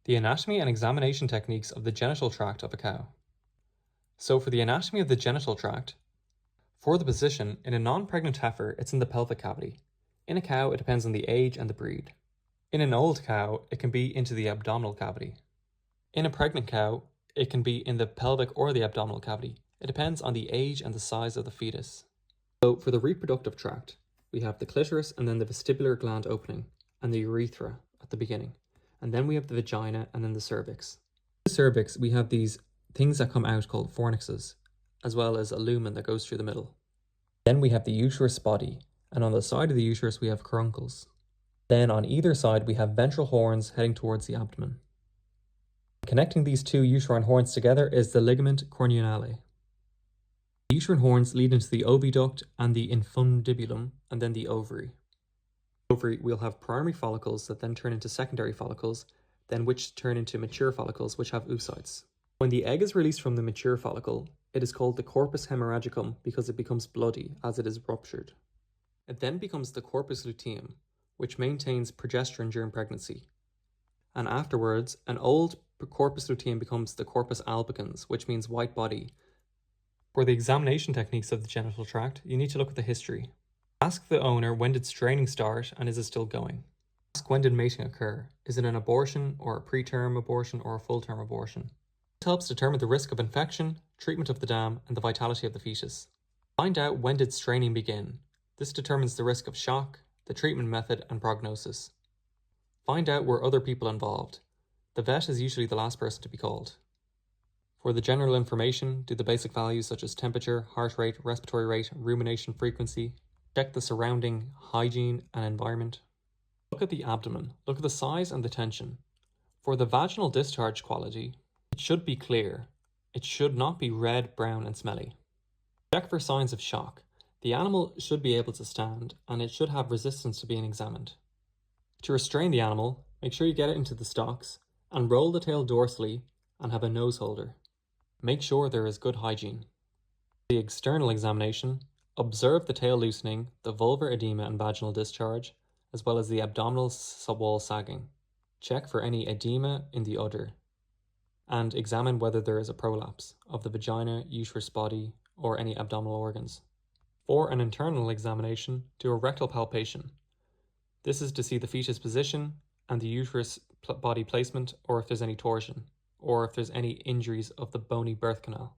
The anatomy and examination techniques of the genital tract of a cow. So for the anatomy of the genital tract, for the position, in a non-pregnant heifer, it's in the pelvic cavity. In a cow, it depends on the age and the breed. In an old cow, it can be into the abdominal cavity. In a pregnant cow, it can be in the pelvic or the abdominal cavity. It depends on the age and the size of the fetus. So for the reproductive tract, we have the clitoris and then the vestibular gland opening and the urethra at the beginning. And then we have the vagina and then the cervix. In the cervix, we have these things that come out called fornixes, as well as a lumen that goes through the middle. Then we have the uterus body, and on the side of the uterus we have caruncles. Then on either side we have ventral horns heading towards the abdomen. Connecting these two uterine horns together is the ligament cornuale. The uterine horns lead into the oviduct and the infundibulum, and then the ovary. In the ovary we'll have primary follicles that then turn into secondary follicles, then which turn into mature follicles which have oocytes. When the egg is released from the mature follicle, it is called the corpus hemorrhagicum because it becomes bloody as it is ruptured. It then becomes the corpus luteum, which maintains progesterone during pregnancy. And afterwards, an old corpus luteum becomes the corpus albicans, which means white body. For the examination techniques of the genital tract, you need to look at the history. Ask the owner when did straining start and is it still going. Ask when did mating occur. Is it an abortion or a preterm abortion or a full-term abortion? This helps determine the risk of infection, treatment of the dam, and the vitality of the fetus. Find out when did straining begin. This determines the risk of shock, the treatment method, and prognosis. Find out were other people involved. The vet is usually the last person to be called. For the general information, do the basic values such as temperature, heart rate, respiratory rate, rumination frequency. Check the surrounding hygiene and environment. Look at the abdomen. Look at the size and the tension. For the vaginal discharge quality, it should be clear. It should not be red, brown, and smelly. Check for signs of shock. The animal should be able to stand, and it should have resistance to being examined. To restrain the animal, make sure you get it into the stocks, and roll the tail dorsally, and have a nose holder. Make sure there is good hygiene. The external examination, observe the tail loosening, the vulvar edema and vaginal discharge, as well as the abdominal subwall sagging. Check for any edema in the udder, and examine whether there is a prolapse of the vagina, uterus body, or any abdominal organs. For an internal examination, do a rectal palpation. This is to see the fetus position and the uterus body placement, or if there's any torsion, or if there's any injuries of the bony birth canal.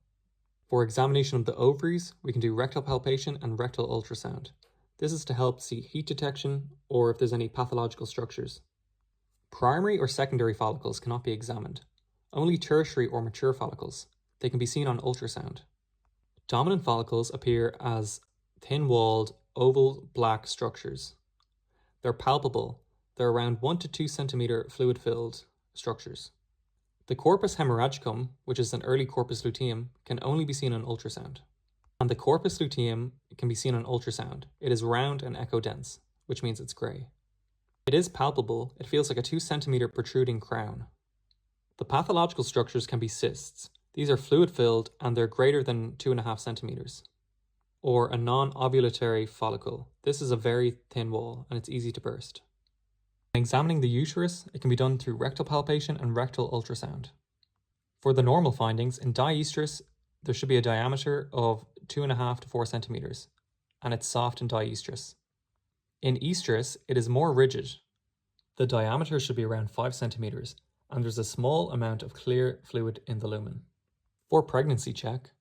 For examination of the ovaries, we can do rectal palpation and rectal ultrasound. This is to help see heat detection or if there's any pathological structures. Primary or secondary follicles cannot be examined. Only tertiary or mature follicles. They can be seen on ultrasound. Dominant follicles appear as thin-walled, oval, black structures. They're palpable. They're around 1 to 2 centimeter fluid-filled structures. The corpus hemorrhagicum, which is an early corpus luteum, can only be seen on ultrasound. And the corpus luteum can be seen on ultrasound. It is round and echo-dense, which means it's grey. It is palpable. It feels like a 2 centimeter protruding crown. The pathological structures can be cysts. These are fluid-filled and they're greater than 2.5 centimeters. Or a non-ovulatory follicle. This is a very thin wall and it's easy to burst. When examining the uterus, it can be done through rectal palpation and rectal ultrasound. For the normal findings, in diestrus, there should be a diameter of 2.5 to 4 centimeters, and it's soft in diestrus. In estrus, it is more rigid. The diameter should be around 5 centimeters, and there's a small amount of clear fluid in the lumen. For pregnancy check,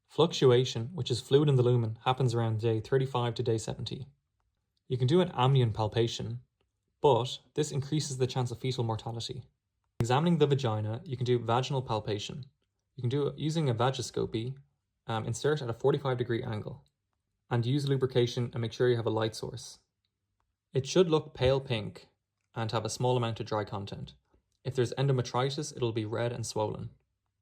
fluctuation, which is fluid in the lumen, happens around day 35 to day 70. You can do an amnion palpation, but this increases the chance of fetal mortality. Examining the vagina, you can do vaginal palpation. You can do it using a vagiscopy, insert at a 45-degree angle, and use lubrication and make sure you have a light source. It should look pale pink and have a small amount of dry content. If there's endometritis, it'll be red and swollen.